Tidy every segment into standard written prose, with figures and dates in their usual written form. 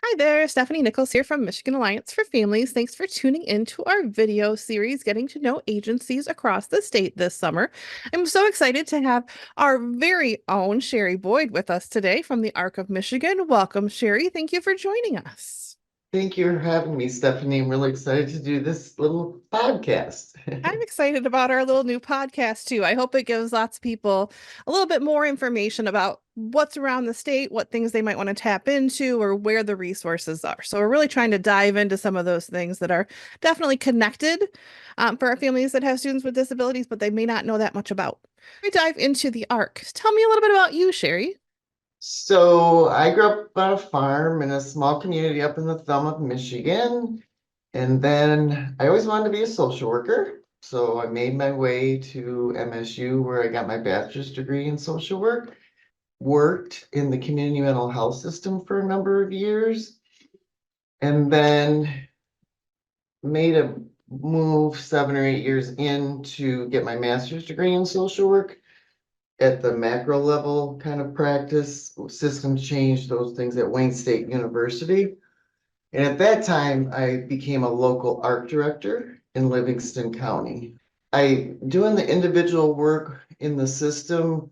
Hi there, Stephanie Nichols here from Michigan Alliance for Families. Thanks for tuning in to our video series, Getting to Know Agencies Across the State this summer. I'm so excited to have our very own Sherri Boyd with us today from the Arc of Michigan. Welcome, Sherri. Thank you for joining us. Thank you for having me, Stephanie. I'm really excited to do this little podcast. I'm excited about our little new podcast too. I hope it gives lots of people a little bit more information about what's around the state, what things they might want to tap into, or where the resources are. So we're really trying to dive into some of those things that are definitely connected for our families that have students with disabilities, but they may not know that much about. We dive into the ARC. Tell me a little bit about you, Sherri. So I grew up on a farm in a small community up in the thumb of Michigan. And then I always wanted to be a social worker. So I made my way to MSU where I got my bachelor's degree in social work, worked in the community mental health system for a number of years, and then made a move 7 or 8 years in to get my master's degree in social work at the macro level kind of practice, systems change, those things at Wayne State University. And at that time, I became a local art director in Livingston County. I doing the individual work in the system,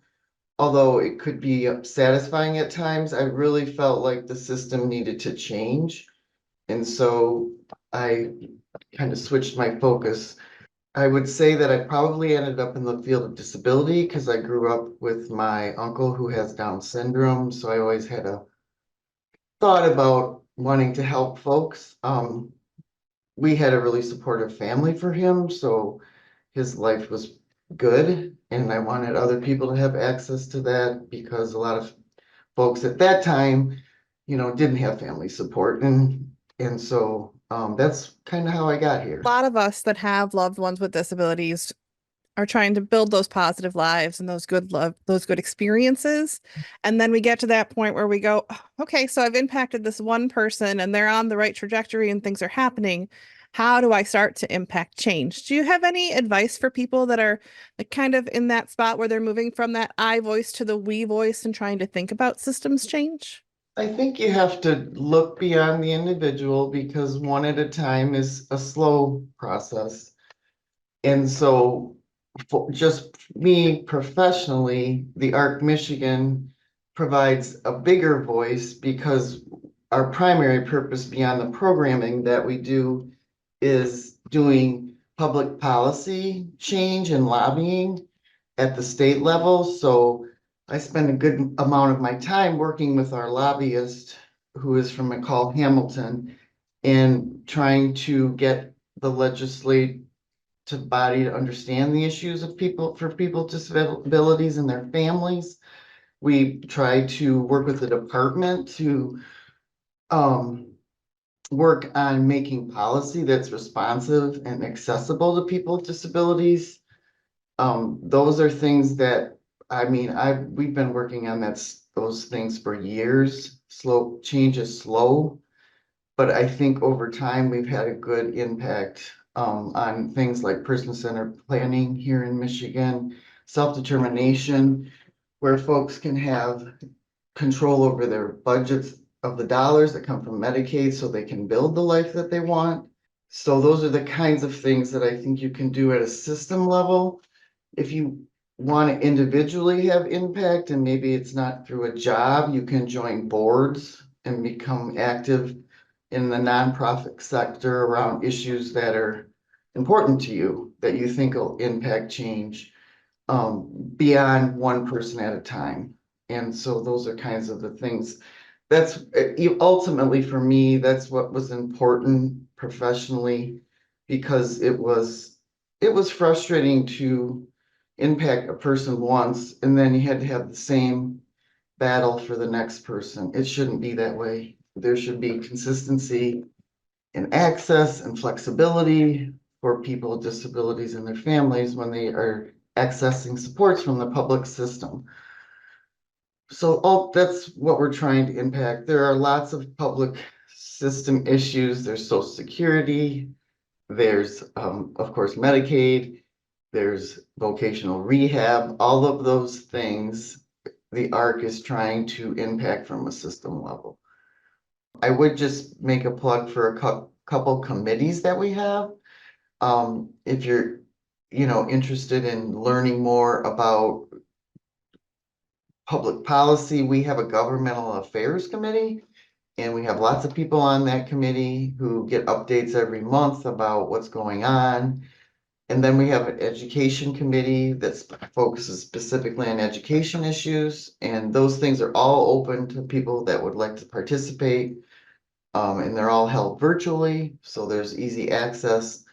although it could be satisfying at times, I really felt like the system needed to change. And so I kind of switched my focus. I would say that I probably ended up in the field of disability because I grew up with my uncle who has Down syndrome. So I always had a thought about wanting to help folks. We had a really supportive family for him, so his life was good. And I wanted other people to have access to that because a lot of folks at that time, didn't have family support. And so that's kind of how I got A here. lot of us that have loved ones with disabilities are trying to build those positive lives and those good experiences. And then we get to that point where we go, "Oh, okay, so I've impacted this one person and they're on the right trajectory and things are happening. How do I start to impact change?" Do you have any advice for people that are like kind of in that spot where they're moving from that I voice to the we voice and trying to think about systems change? I think you have to look beyond the individual because one at a time is a slow process. And so for just me professionally, the ARC Michigan provides a bigger voice because our primary purpose beyond the programming that we do is doing public policy change and lobbying at the state level. So I spend a good amount of my time working with our lobbyist who is from McCall Hamilton and trying to get the legislative body to understand the issues of people with disabilities and their families. We try to work with the department to um, work on making policy that's responsive and accessible to people with disabilities. Those are things that, I mean, we've been working on those things for years. Slow change is slow, but I think over time we've had a good impact on things like person-centered planning here in Michigan, self-determination, where folks can have control over their budgets of the dollars that come from Medicaid so they can build the life that they want. So those are the kinds of things that I think you can do at a system level. If you want to individually have impact and maybe it's not through a job, you can join boards and become active in the nonprofit sector around issues that are important to you, that you think will impact change beyond one person at a time. And so those are kinds of the things that's ultimately for me, that's what was important professionally, because it was frustrating to impact a person once and then you had to have the same battle for the next person. It shouldn't be that way. There should be consistency in access and flexibility for people with disabilities and their families when they are accessing supports from the public system. So all that's what we're trying to impact. There are lots of public system issues. There's Social Security, there's of course Medicaid, there's vocational rehab, all of those things the ARC is trying to impact from a system level. I would just make a plug for a couple committees that we have. If you're, interested in learning more about public policy, we have a governmental affairs committee. And we have lots of people on that committee who get updates every month about what's going on. And then we have an education committee that focuses specifically on education issues. And those things are all open to people that would like to participate. And they're all held virtually, so there's easy access.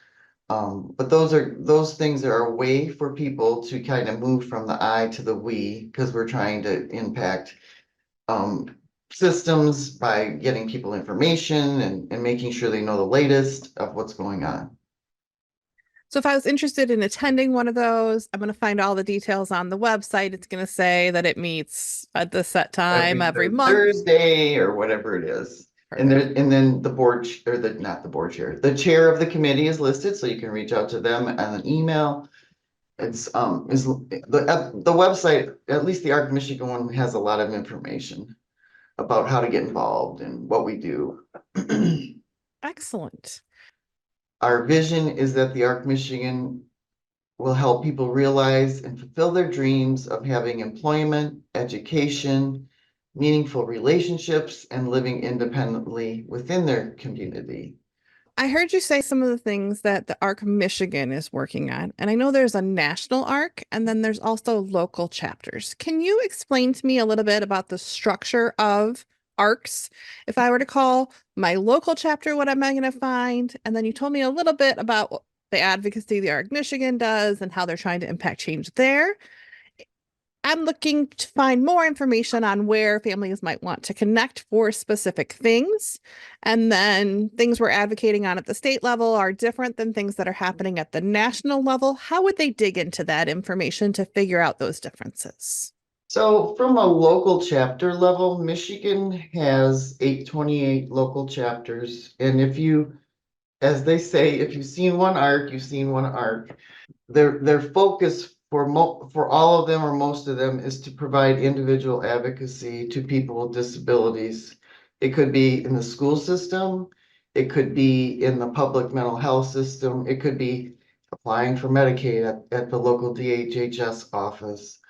But those things are a way for people to kind of move from the I to the we, because we're trying to impact um, systems by getting people information and making sure they know the latest of what's going on. So if I was interested in attending one of those, I'm going to find all the details on the website. It's going to say that it meets at the set time Every every third month. Thursday or whatever it is. Perfect. And then the board, or not the board chair, the chair of the committee is listed, so you can reach out to them on an email. It's, is the website, at least the Arc Michigan one, has a lot of information about how to get involved and what we do. Excellent. Our vision is that the Arc Michigan will help people realize and fulfill their dreams of having employment, education, meaningful relationships, and living independently within their community. I heard you say some of the things that the ARC Michigan is working on. And I know there's a national ARC and then there's also local chapters. Can you explain to me a little bit about the structure of ARCs? If I were to call my local chapter, what am I going to find? And then you told me a little bit about the advocacy the ARC Michigan does and how they're trying to impact change there. I'm looking to find more information on where families might want to connect for specific things. And then things we're advocating on at the state level are different than things that are happening at the national level. How would they dig into that information to figure out those differences? So from a local chapter level, Michigan has 828 local chapters. And if you, as they say, if you've seen one arc, you've seen one arc. Their focus for all of them or most of them is to provide individual advocacy to people with disabilities. It could be in the school system, it could be in the public mental health system, it could be applying for Medicaid at the local DHHS office.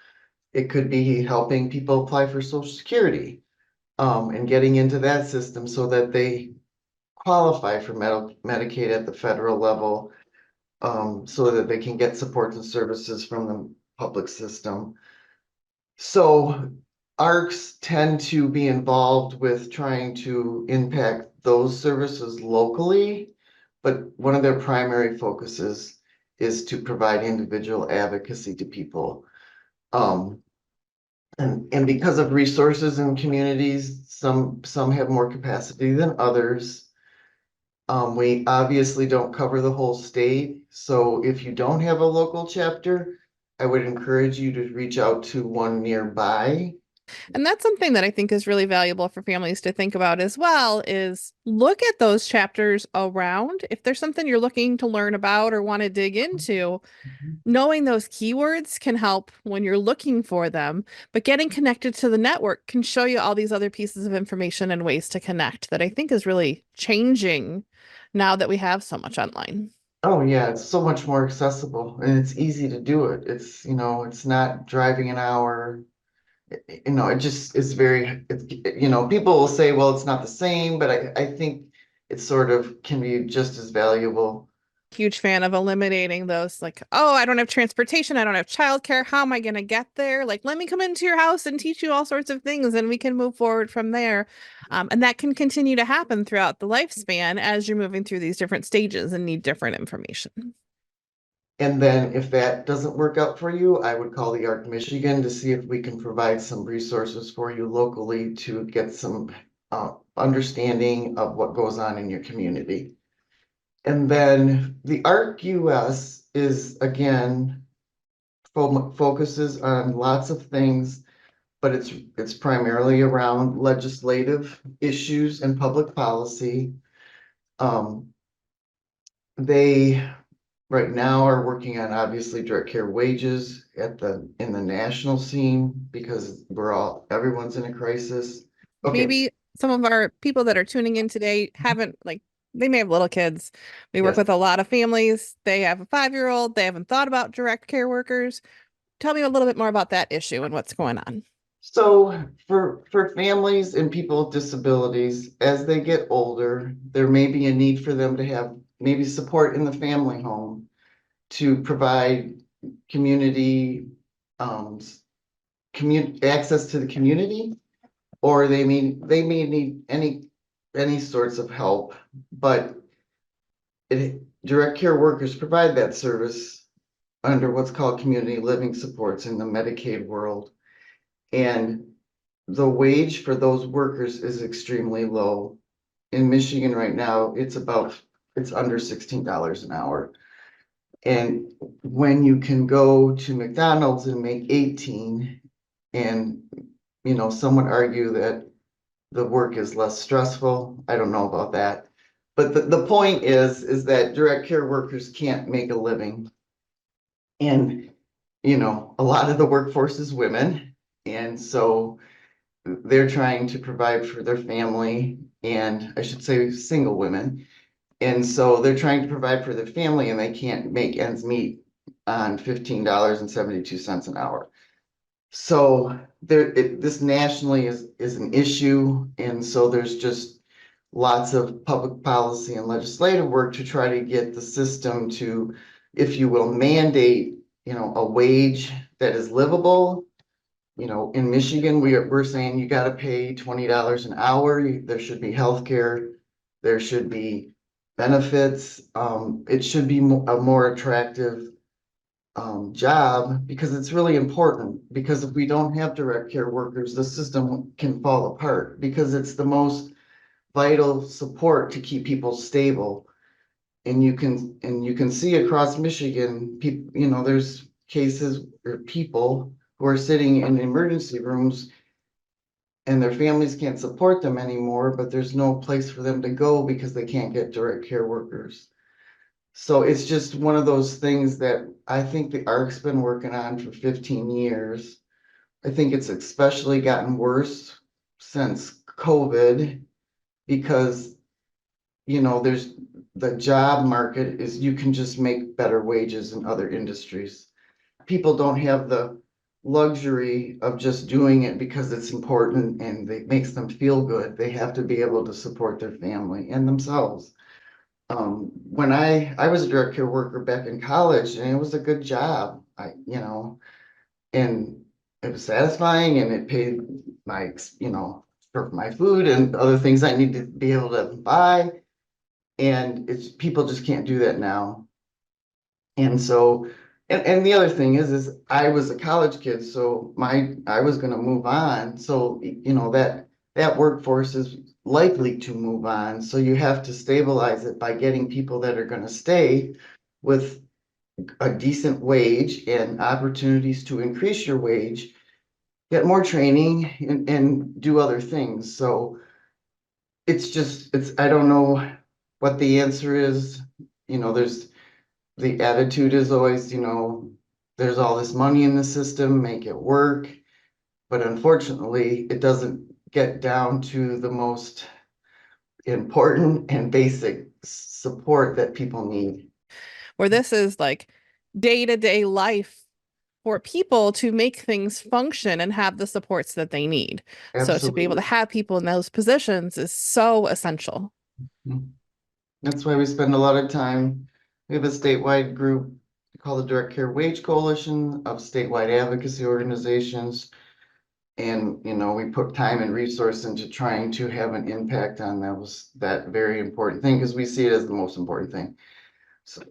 It could be helping people apply for Social Security, and getting into that system so that they qualify for Medicaid at the federal level, so that they can get supports and services from the public system. So ARCs tend to be involved with trying to impact those services locally, but one of their primary focuses is to provide individual advocacy to people. Um, and because of resources in communities, some have more capacity than others. We obviously don't cover the whole state, so if you don't have a local chapter, I would encourage you to reach out to one nearby. And that's something that I think is really valuable for families to think about as well is look at those chapters around. If there's something you're looking to learn about or want to dig into, knowing those keywords can help when you're looking for them, but getting connected to the network can show you all these other pieces of information and ways to connect that I think is really changing now that we have so much online. Oh yeah, it's so much more accessible and it's easy to do it. It's, it's not driving an hour. It just is very, people will say, well, it's not the same, but I think it sort of can be just as valuable. Huge fan of eliminating those like, oh, I don't have transportation, I don't have childcare. How am I going to get there? Like, let me come into your house and teach you all sorts of things and we can move forward from there. And that can continue to happen throughout the lifespan as you're moving through these different stages and need different information. And then if that doesn't work out for you, I would call the ARC Michigan to see if we can provide some resources for you locally to get some understanding of what goes on in your community. And then the ARC US is again focuses on lots of things, but it's primarily around legislative issues and public policy. Um, they right now are working on obviously direct care wages in the national scene because everyone's in a crisis. Okay, Maybe some of our people that are tuning in today haven't like they may have little kids. We work Yes. with a lot of families. They have a 5-year-old. They haven't thought about direct care workers. Tell me a little bit more about that issue and what's going on. So for families and people with disabilities, as they get older, there may be a need for them to have maybe support in the family home to provide community, um, access to the community, or they may need any sorts of help, but direct care workers provide that service under what's called community living supports in the Medicaid world. And the wage for those workers is extremely low. In Michigan right now, it's under $16 an hour. And when you can go to McDonald's and make 18, and some would argue that the work is less stressful. I don't know about that. But the point is that direct care workers can't make a living. And, a lot of the workforce is women. And so they're trying to provide for their family, and I should say single women. And so they're trying to provide for their family and they can't make ends meet on $15.72 an hour. So this nationally is an issue. And so there's just lots of public policy and legislative work to try to get the system to, if you will, mandate, a wage that is livable. In Michigan, we're saying you got to pay $20 an hour. There should be healthcare. There should be benefits. It should be a more attractive job, because it's really important. Because if we don't have direct care workers, the system can fall apart, because it's the most vital support to keep people stable. And you can see across Michigan, people, there's cases or people who are sitting in emergency rooms and their families can't support them anymore, but there's no place for them to go because they can't get direct care workers. So it's just one of those things that I think the ARC's been working on for 15 years. I think it's especially gotten worse since COVID, because there's the job market is, you can just make better wages in other industries. People don't have the luxury of just doing it because it's important and it makes them feel good. They have to be able to support their family and themselves. When I was a direct care worker back in college, and it was a good job, and it was satisfying, and it paid my, for my food and other things I need to be able to buy. And it's, people just can't do that now. And so, and the other thing is I was a college kid, so I was gonna move on. So, that workforce is likely to move on. So you have to stabilize it by getting people that are gonna stay with a decent wage and opportunities to increase your wage, get more training and do other things. So I don't know what the answer is. There's the attitude is always, there's all this money in the system, make it work. But unfortunately, it doesn't get down to the most important and basic support that people need. Where this is like day-to-day life for people to make things function and have the supports that they need. So to be able to Absolutely. have people in those positions is so essential. That's why we spend a lot of time. We have a statewide group called the Direct Care Wage Coalition of statewide advocacy organizations. And, we put time and resource into trying to have an impact on that very important thing, because we see it as the most important thing. So,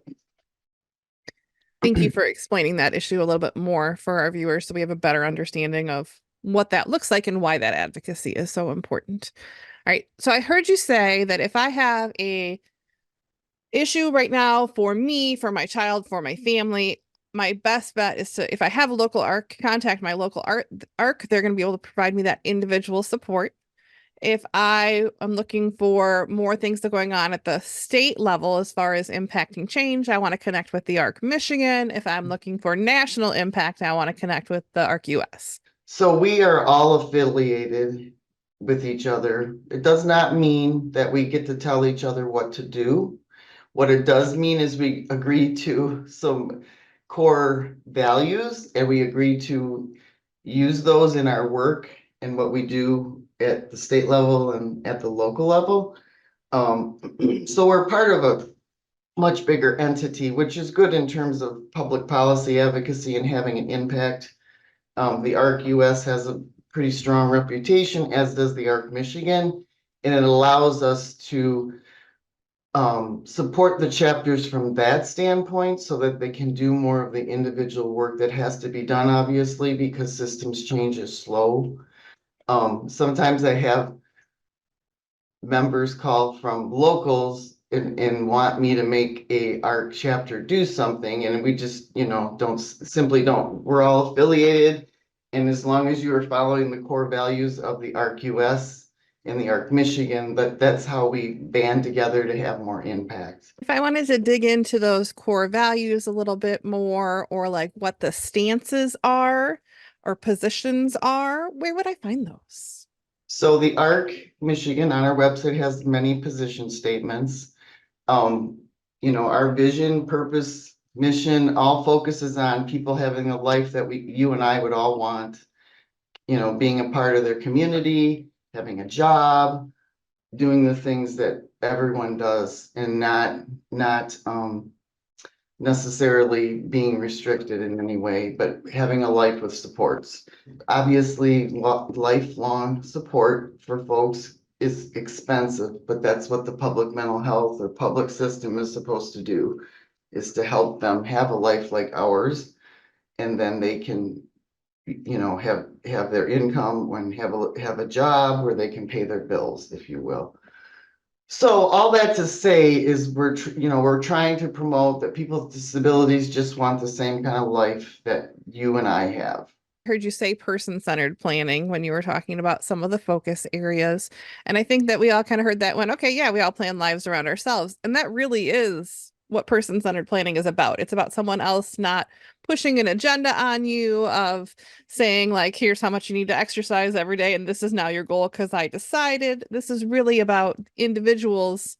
Thank you for explaining that issue a little bit more for our viewers so we have a better understanding of what that looks like and why that advocacy is so important. All right. So I heard you say that if I have a issue right now for me, for my child, for my family, my best bet is to, if I have a local ARC, contact my local ARC. They're going to be able to provide me that individual support. If I am looking for more things that are going on at the state level as far as impacting change, I want to connect with the ARC Michigan. If I'm looking for national impact, I want to connect with the ARC US. so we are all affiliated with each other. It does not mean that we get to tell each other what to do. What it does mean is we agree to some core values and we agree to use those in our work and what we do at the state level and at the local level. So we're part of a much bigger entity, which is good in terms of public policy advocacy and having an impact. The ARC US has a pretty strong reputation, as does the ARC Michigan, and it allows us to support the chapters from that standpoint so that they can do more of the individual work that has to be done, obviously, because systems change is slow. Sometimes I have members call from locals and want me to make a ARC chapter do something, and we just, don't. We're all affiliated, and as long as you are following the core values of the ARC US and the ARC Michigan, that's how we band together to have more impact. If I wanted to dig into those core values a little bit more, or like what the stances are or positions are, where would I find those? So the ARC Michigan on our website has many position statements. Um, our vision, purpose, mission, all focuses on people having a life that you and I would all want. Being a part of their community, having a job, doing the things that everyone does, and not necessarily being restricted in any way, but having a life with supports. Obviously, lifelong support for folks is expensive, but that's what the public mental health or public system is supposed to do, is to help them have a life like ours. And then they can, have their income and have a job where they can pay their bills, if you will. So all that to say is we're trying to promote that people with disabilities just want the same kind of life that you and I have. Heard you say person-centered planning when you were talking about some of the focus areas. And I think that we all kind of heard that one, okay, yeah, we all plan lives around ourselves. And that really is what person-centered planning is about. It's about someone else not pushing an agenda on you of saying like, here's how much you need to exercise every day, and this is now your goal because I decided. This is really about individuals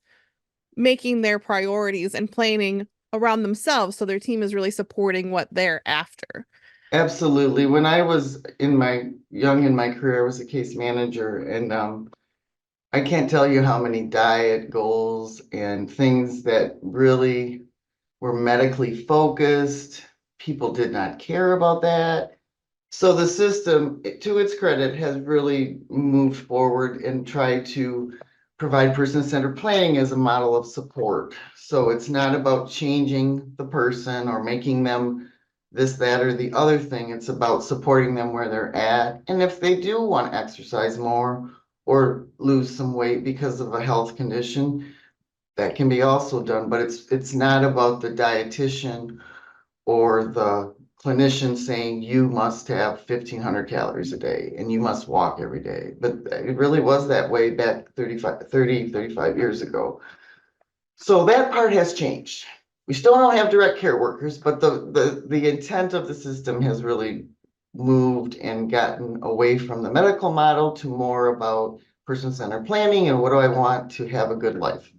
making their priorities and planning around themselves so their team is really supporting what they're after. Absolutely. When I was in my career, I was a case manager, and I can't tell you how many diet goals and things that really were medically focused. People did not care about that. So the system, to its credit, has really moved forward and tried to provide person-centered planning as a model of support. So it's not about changing the person or making them this, that, or the other thing. It's about supporting them where they're at. And if they do want to exercise more or lose some weight because of a health condition, that can be also done. But it's not about the dietitian or the clinician saying you must have 1,500 calories a day and you must walk every day. But it really was that way back 35 years ago. So that part has changed. We still don't have direct care workers, but the intent of the system has really moved and gotten away from the medical model to more about person-centered planning and what do I want to have a good life.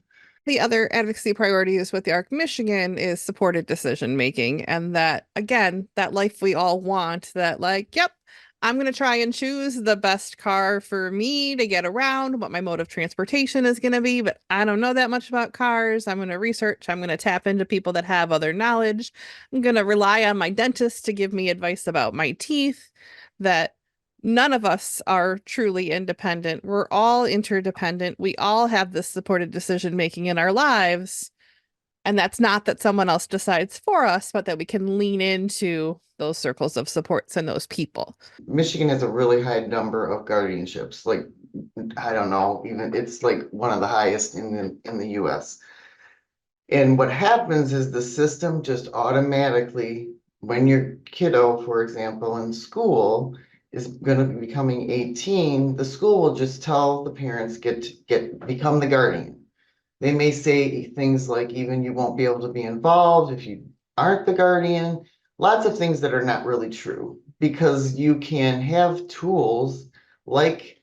The other advocacy priorities with the ARC Michigan is supported decision making. And that, again, that life we all want, that, like, yep, I'm going to try and choose the best car for me to get around, what my mode of transportation is going to be, but I don't know that much about cars. I'm going to research, I'm going to tap into people that have other knowledge. I'm going to rely on my dentist to give me advice about my teeth. That none of us are truly independent. We're all interdependent. We all have this supported decision making in our lives. And that's not that someone else decides for us, but that we can lean into those circles of supports and those people. Michigan has a really high number of guardianships. Like, I don't know, even it's like one of the highest in the US. And what happens is the system just automatically, when your kiddo, for example, in school is going to be becoming 18, the school will just tell the parents become the guardian. They may say things like even you won't be able to be involved if you aren't the guardian. Lots of things that are not really true because you can have tools like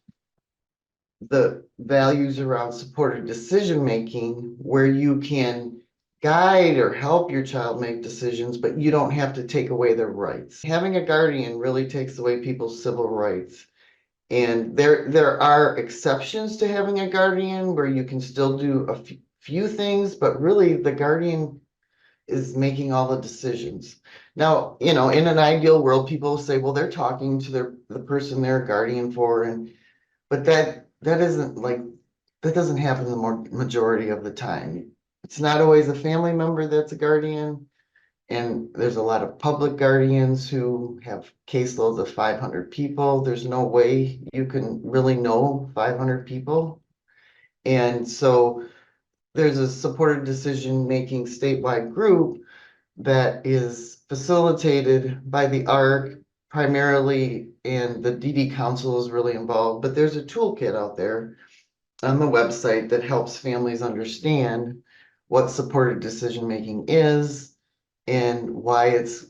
the values around supported decision-making where you can guide or help your child make decisions, but you don't have to take away their rights. Having a guardian really takes away people's civil rights. And there are exceptions to having a guardian where you can still do a few things, but really the guardian is making all the decisions. Now, in an ideal world, people say, well, they're talking to the person they're a guardian for, but that isn't like that doesn't happen the majority of the time. It's not always a family member that's a guardian. And there's a lot of public guardians who have caseloads of 500 people. There's no way you can really know 500 people. And so there's a supported decision-making statewide group that is facilitated by the ARC primarily, and the DD Council is really involved. But there's a toolkit out there on the website that helps families understand what supported decision-making is and why it's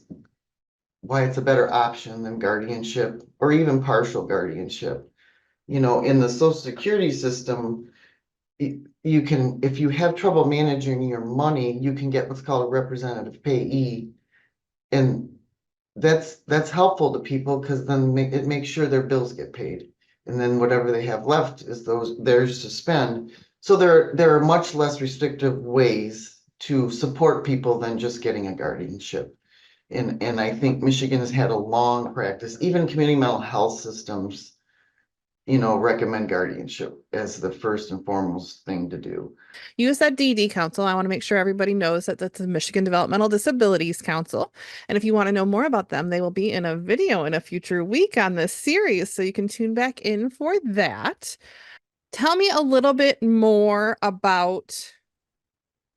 a better option than guardianship or even partial guardianship. In the Social Security system, you can, if you have trouble managing your money, you can get what's called a representative payee. And that's helpful to people because then it makes sure their bills get paid. And then whatever they have left is theirs to spend. So there are much less restrictive ways to support people than just getting a guardianship. And I think Michigan has had a long practice. Even community mental health systems, recommend guardianship as the first and foremost thing to do. Use that DD Council. I want to make sure everybody knows that that's the Michigan Developmental Disabilities Council. And if you want to know more about them, they will be in a video in a future week on this series. So you can tune back in for that. Tell me a little bit more about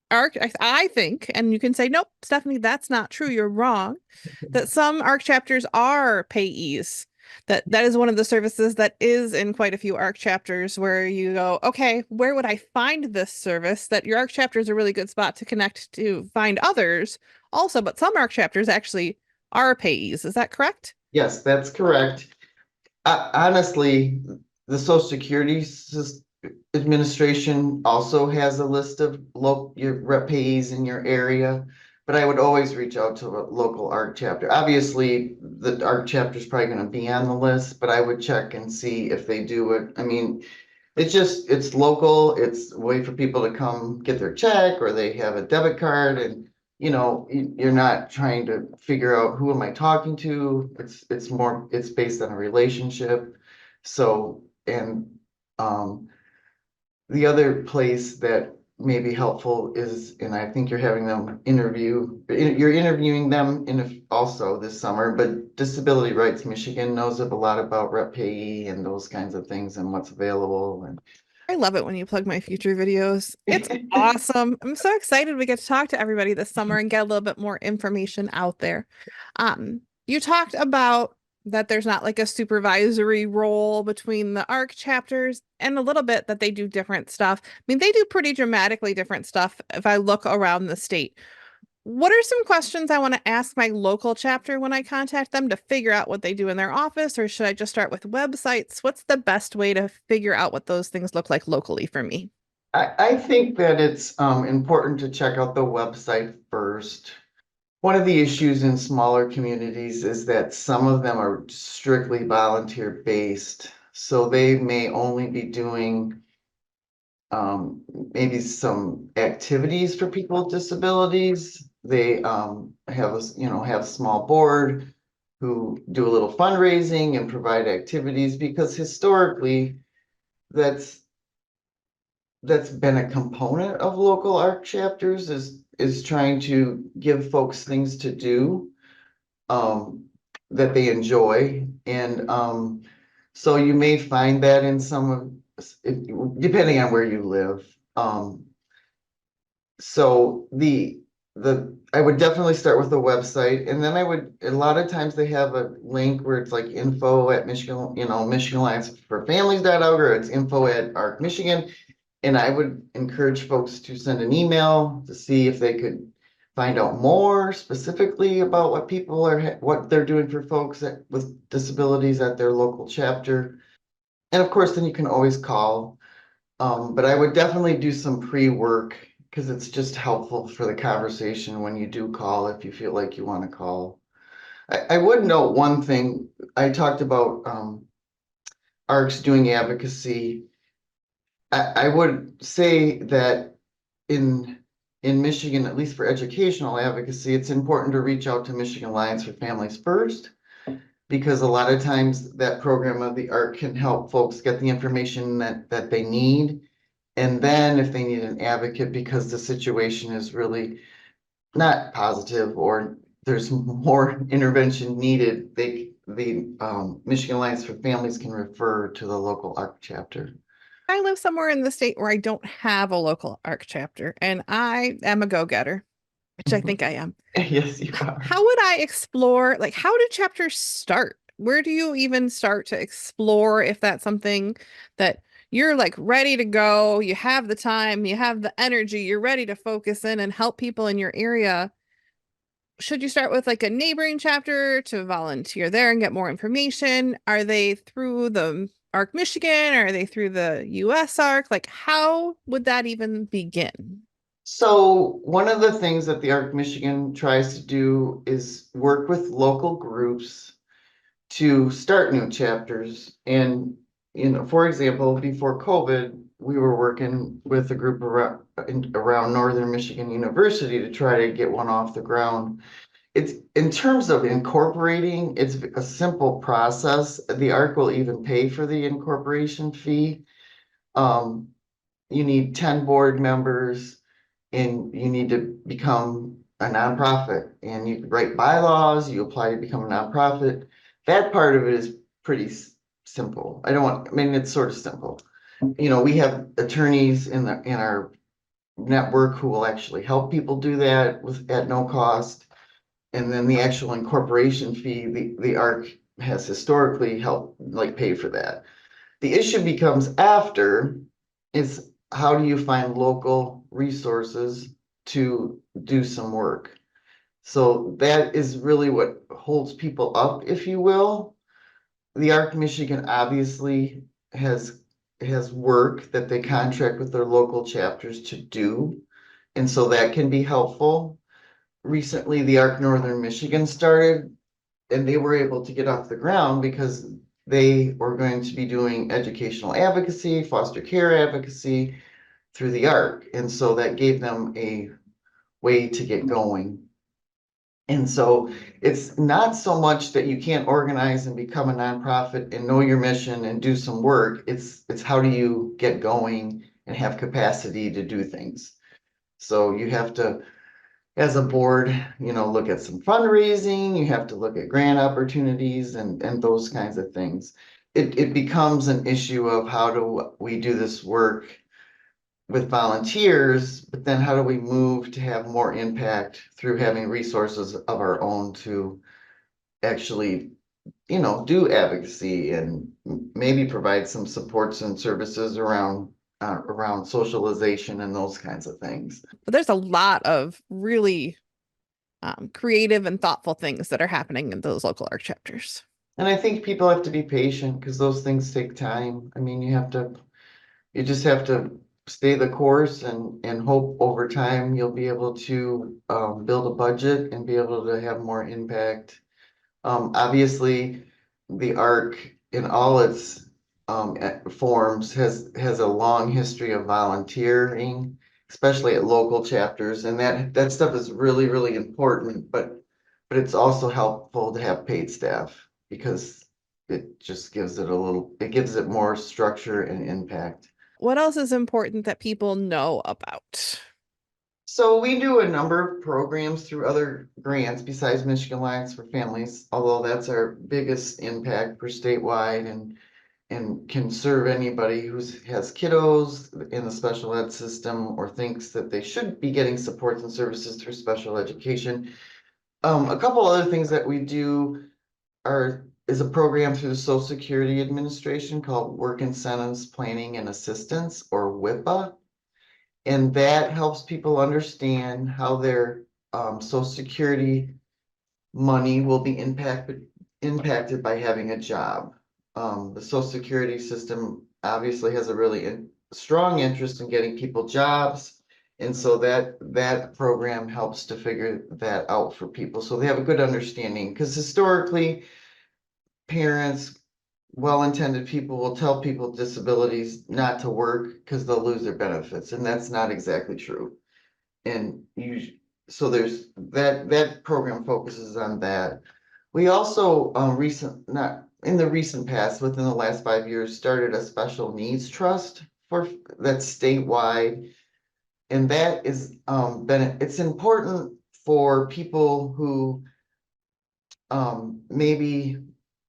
ARC. I think, and you can say, nope, Stephanie, that's not true. You're wrong. That some ARC chapters are payees. That is one of the services that is in quite a few ARC chapters where you go, okay, where would I find this service? That your ARC chapter is a really good spot to connect to find others also, but some ARC chapters actually are payees. Is that correct? Yes, that's correct. Honestly, the Social Security Administration also has a list of your rep payees in your area, but I would always reach out to a local ARC chapter. Obviously, the ARC chapter is probably going to be on the list, but I would check and see if they do it. I mean, it's local. It's a way for people to come get their check, or they have a debit card, and you're not trying to figure out who am I talking to. It's based on a relationship. So, and the other place that may be helpful is, and I think you're interviewing them also this summer, but Disability Rights Michigan knows a lot about rep payee and those kinds of things and what's available. And I love it when you plug my future videos. It's awesome. I'm so excited we get to talk to everybody this summer and get a little bit more information out there. You talked about that there's not like a supervisory role between the ARC chapters and a little bit that they do different stuff. I mean, they do pretty dramatically different stuff if I look around the state. What are some questions I want to ask my local chapter when I contact them to figure out what they do in their office, or should I just start with websites? What's the best way to figure out what those things look like locally for me? I think that it's important to check out the website first. One of the issues in smaller communities is that some of them are strictly volunteer based. So they may only be doing maybe some activities for people with disabilities. They have a small board who do a little fundraising and provide activities, because historically that's been a component of local ARC chapters, is trying to give folks things to do that they enjoy. And so you may find that in depending on where you live. So I would definitely start with the website, and then a lot of times they have a link where it's like info at Michigan, Michigan Alliance for Families.org, or it's info at ARC Michigan. And I would encourage folks to send an email to see if they could find out more specifically about what they're doing for folks with disabilities at their local chapter. And of course, then you can always call. But I would definitely do some pre-work because it's just helpful for the conversation when you do call, if you feel like you want to call. I would note one thing. I talked about ARCs doing advocacy. I would say that in in Michigan, at least for educational advocacy, it's important to reach out to Michigan Alliance for Families first, because a lot of times that program of the ARC can help folks get the information that they need. And then if they need an advocate because the situation is really not positive or there's more intervention needed, the Michigan Alliance for Families can refer to the local ARC chapter. I live somewhere in the state where I don't have a local ARC chapter, and I am a go-getter, which I think I am. Yes, you are. How would I explore, like, how do chapters start? Where do you even start to explore if that's something that you're like ready to go, you have the time, you have the energy, you're ready to focus in and help people in your area? Should you start with like a neighboring chapter to volunteer there and get more information? Are they through the ARC Michigan? Are they through the US ARC? Like, how would that even begin? So one of the things that the ARC Michigan tries to do is work with local groups to start new chapters. And, for example, before COVID, we were working with a group around Northern Michigan University to try to get one off the ground. It's in terms of incorporating, it's a simple process. The ARC will even pay for the incorporation fee. Um, you need 10 board members and you need to become a nonprofit, and you write bylaws, you apply to become a nonprofit. That part of it is pretty simple. I mean, it's sort of simple. We have attorneys in our network who will actually help people do that at no cost. And then the actual incorporation fee, the ARC has historically helped like pay for that. The issue becomes after is how do you find local resources to do some work? So that is really what holds people up, if you will. The ARC Michigan obviously has work that they contract with their local chapters to do, and so that can be helpful. Recently, the ARC Northern Michigan started, and they were able to get off the ground because they were going to be doing educational advocacy, foster care advocacy through the ARC. And so that gave them a way to get going. And so it's not so much that you can't organize and become a nonprofit and know your mission and do some work. It's how do you get going and have capacity to do things. So you have to, as a board, look at some fundraising, you have to look at grant opportunities and those kinds of things. It becomes an issue of how do we do this work with volunteers, but then how do we move to have more impact through having resources of our own to actually, do advocacy and maybe provide some supports and services around socialization and those kinds of things. But there's a lot of really creative and thoughtful things that are happening in those local ARC chapters. And I think people have to be patient because those things take time. I mean, you just have to stay the course and hope over time you'll be able to build a budget and be able to have more impact. Obviously, the ARC in all its forms has a long history of volunteering, especially at local chapters, and that stuff is really, really important, but it's also helpful to have paid staff because it just it gives it more structure and impact. What else is important that people know about? So we do a number of programs through other grants besides Michigan Alliance for Families, although that's our biggest impact for statewide and can serve anybody who has kiddos in the special ed system or thinks that they should be getting supports and services through special education. A couple other things that we do is a program through the Social Security Administration called Work Incentives Planning and Assistance, or WIPA. And that helps people understand how their Social Security money will be impacted by having a job. The Social Security system obviously has a really strong interest in getting people jobs. And so that program helps to figure that out for people. So they have a good understanding, because historically, parents, well-intended people will tell people with disabilities not to work because they'll lose their benefits, and that's not exactly true. And so there's that program focuses on that. We also not in the recent past, within the last 5 years, started a special needs trust for that's statewide. And that is it's important for people who maybe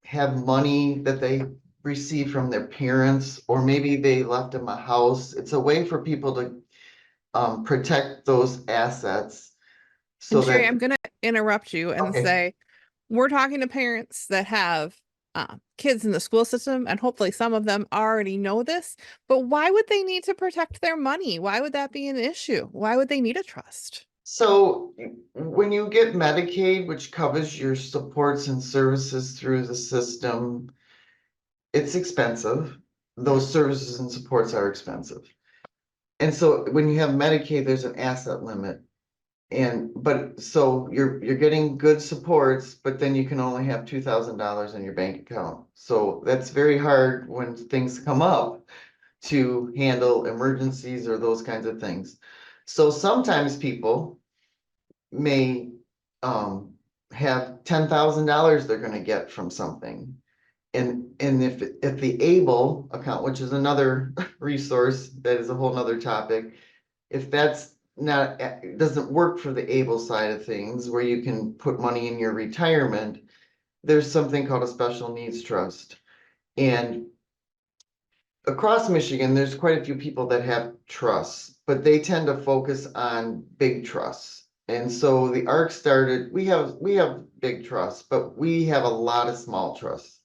have money that they receive from their parents, or maybe they left them a house. It's a way for people to protect those assets And so Sherri, that, I'm going to interrupt you and okay. say, we're talking to parents that have kids in the school system, and hopefully some of them already know this, but why would they need to protect their money? Why would that be an issue? Why would they need a trust? So when you get Medicaid, which covers your supports and services through the system, it's expensive. Those services and supports are expensive. And so when you have Medicaid, there's an asset limit. But so you're getting good supports, but then you can only have $2,000 in your bank account. So that's very hard when things come up to handle emergencies or those kinds of things. So sometimes people may have $10,000 they're gonna get from something. And if the ABLE account, which is another resource that is a whole nother topic, if that's not, it doesn't work for the ABLE side of things, where you can put money in your retirement, there's something called a special needs trust. And across Michigan, there's quite a few people that have trusts, but they tend to focus on big trusts. And so the ARC started, we have big trusts, but we have a lot of small trusts.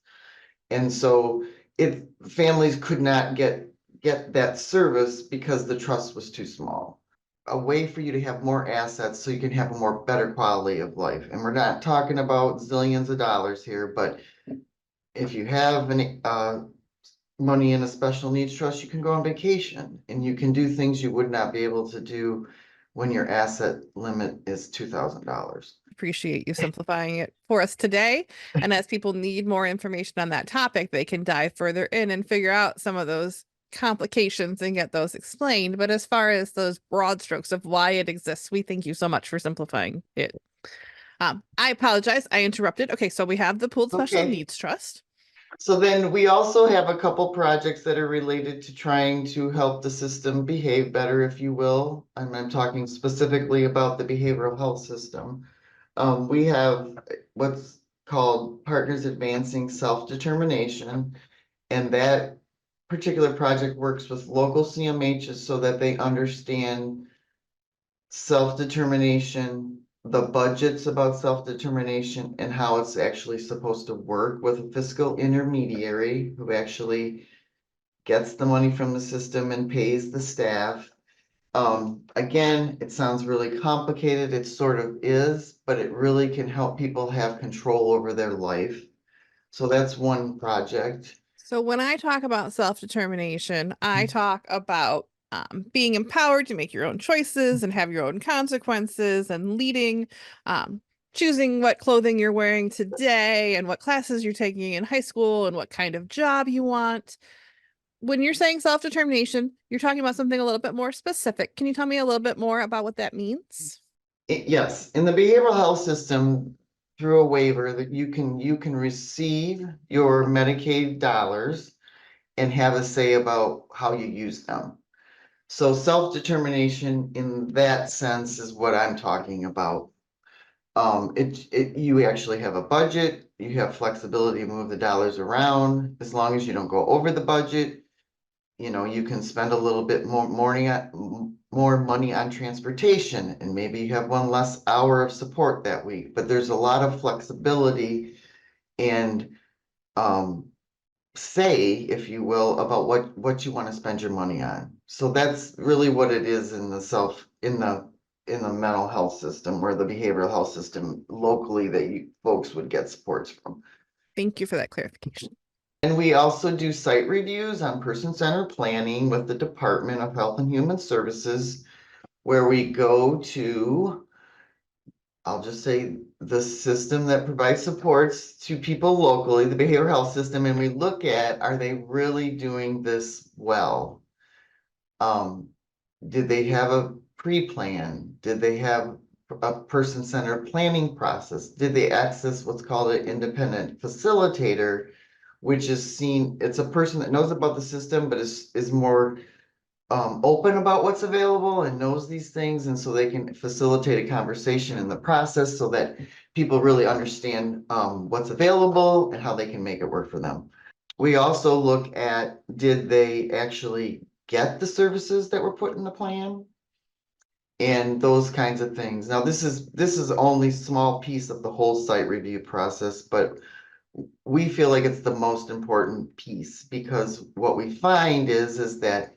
And so if families could not get that service because the trust was too small. A way for you to have more assets so you can have a more better quality of life. And we're not talking about zillions of dollars here, but if you have any money in a special needs trust, you can go on vacation and you can do things you would not be able to do when your asset limit is $2,000. Appreciate you simplifying it for us today. And as people need more information on that topic, they can dive further in and figure out some of those complications and get those explained. But as far as those broad strokes of why it exists, we thank you so much for simplifying it. I apologize. I interrupted. Okay, so we have the pooled special Okay. needs trust. So then we also have a couple projects that are related to trying to help the system behave better, if you will. And I'm talking specifically about the behavioral health system. We have what's called Partners Advancing Self-Determination, and that particular project works with local CMHs so that they understand self-determination, the budgets about self-determination, and how it's actually supposed to work with a fiscal intermediary who actually gets the money from the system and pays the staff. Again, it sounds really complicated. It sort of is, but it really can help people have control over their life. So that's one project. So when I talk about self-determination, I talk about being empowered to make your own choices and have your own consequences, and leading, choosing what clothing you're wearing today and what classes you're taking in high school and what kind of job you want. When you're saying self-determination, you're talking about something a little bit more specific. Can you tell me a little bit more about what that means? Yes, in the behavioral health system, through a waiver that you can receive your Medicaid dollars and have a say about how you use them. So self-determination in that sense is what I'm talking about. You actually have a budget, you have flexibility to move the dollars around, as long as you don't go over the budget. You can spend a little bit more money on transportation, and maybe you have one less hour of support that week, but there's a lot of flexibility and say, if you will, about what you want to spend your money on. So that's really what it is in the mental health system, or the behavioral health system locally, that you folks would get supports from. Thank you for that clarification. And we also do site reviews on person-centered planning with the Department of Health and Human Services, where we go to, I'll just say, the system that provides supports to people locally, the behavioral health system, and we look at, are they really doing this well? Did they have a pre-plan? Did they have a person-centered planning process? Did they access what's called an independent facilitator, which is seen, it's a person that knows about the system, but is more open about what's available and knows these things, and so they can facilitate a conversation in the process so that people really understand what's available and how they can make it work for them. We also look at, did they actually get the services that were put in the plan? And those kinds of things. Now, this is only a small piece of the whole site review process, but we feel like it's the most important piece, because what we find is that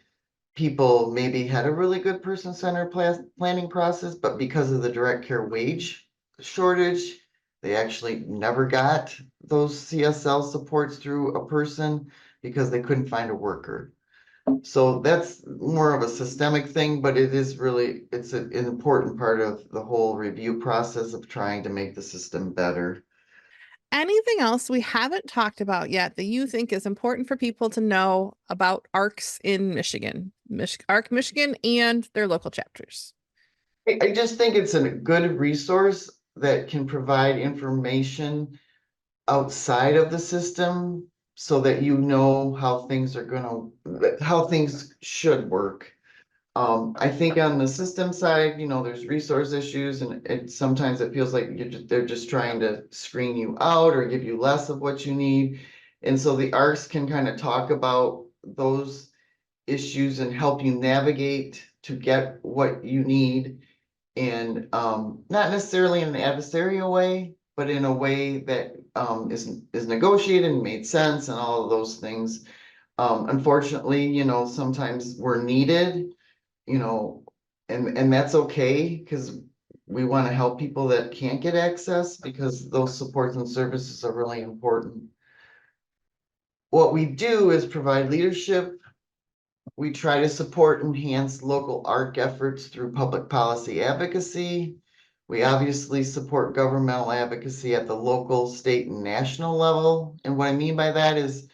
people maybe had a really good person-centered planning process, but because of the direct care wage shortage, they actually never got those CSL supports through a person because they couldn't find a worker. So that's more of a systemic thing, but it is really, it's an important part of the whole review process of trying to make the system better. Anything else we haven't talked about yet that you think is important for people to know about ARCs in Michigan, ARC Michigan and their local chapters? I just think it's a good resource that can provide information outside of the system so that you know how things are how things should work. I think on the system side, there's resource issues, and sometimes it feels like they're just trying to screen you out or give you less of what you need. And so the ARCs can kind of talk about those issues and help you navigate to get what you need, and not necessarily in an adversarial way, but in a way that is negotiated and made sense and all of those things. Unfortunately, sometimes we're needed, you know, and that's okay, because we want to help people that can't get access, because those supports and services are really important. What we do is provide leadership. We try to support enhanced local ARC efforts through public policy advocacy. We obviously support governmental advocacy at the local, state, and national level. And what I mean by that is,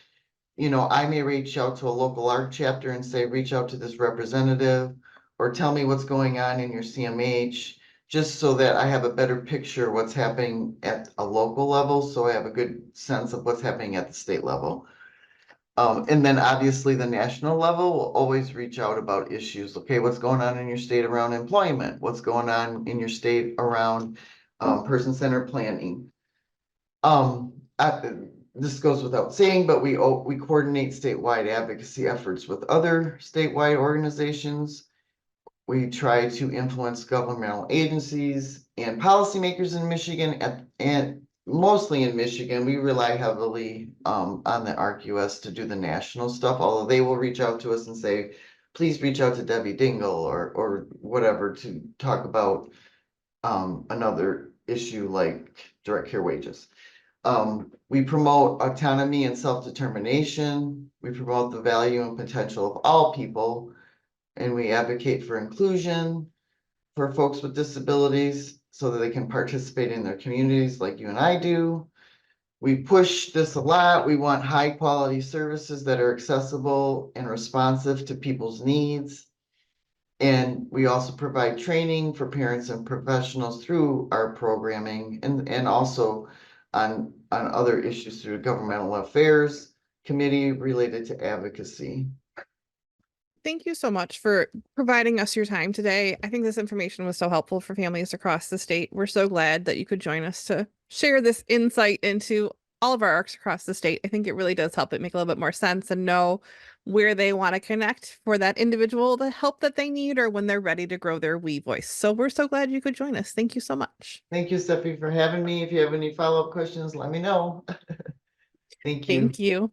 I may reach out to a local ARC chapter and say, reach out to this representative, or tell me what's going on in your CMH, just so that I have a better picture of what's happening at a local level, so I have a good sense of what's happening at the state level. And then obviously the national level will always reach out about issues. Okay, what's going on in your state around employment? What's going on in your state around person-centered planning? Um, I, this goes without saying, but we coordinate statewide advocacy efforts with other statewide organizations. We try to influence governmental agencies and policymakers in Michigan, and mostly in Michigan. We rely heavily on the ARC-US to do the national stuff, although they will reach out to us and say, please reach out to Debbie Dingle or whatever to talk about another issue like direct care wages. We promote autonomy and self-determination. We promote the value and potential of all people, and we advocate for inclusion for folks with disabilities so that they can participate in their communities like you and I do. We push this a lot. We want high quality services that are accessible and responsive to people's needs. And we also provide training for parents and professionals through our programming, and also on other issues through the governmental affairs committee related to advocacy. Thank you so much for providing us your time today. I think this information was so helpful for families across the state. We're so glad that you could join us to share this insight into all of our ARCs across the state. I think it really does help it make a little bit more sense and know where they want to connect for that individual, the help that they need, or when they're ready to grow their we voice. So we're so glad you could join us. Thank you so much. Thank you, Steffi, for having me. If you have any follow-up questions, let me know. Thank you. Thank you.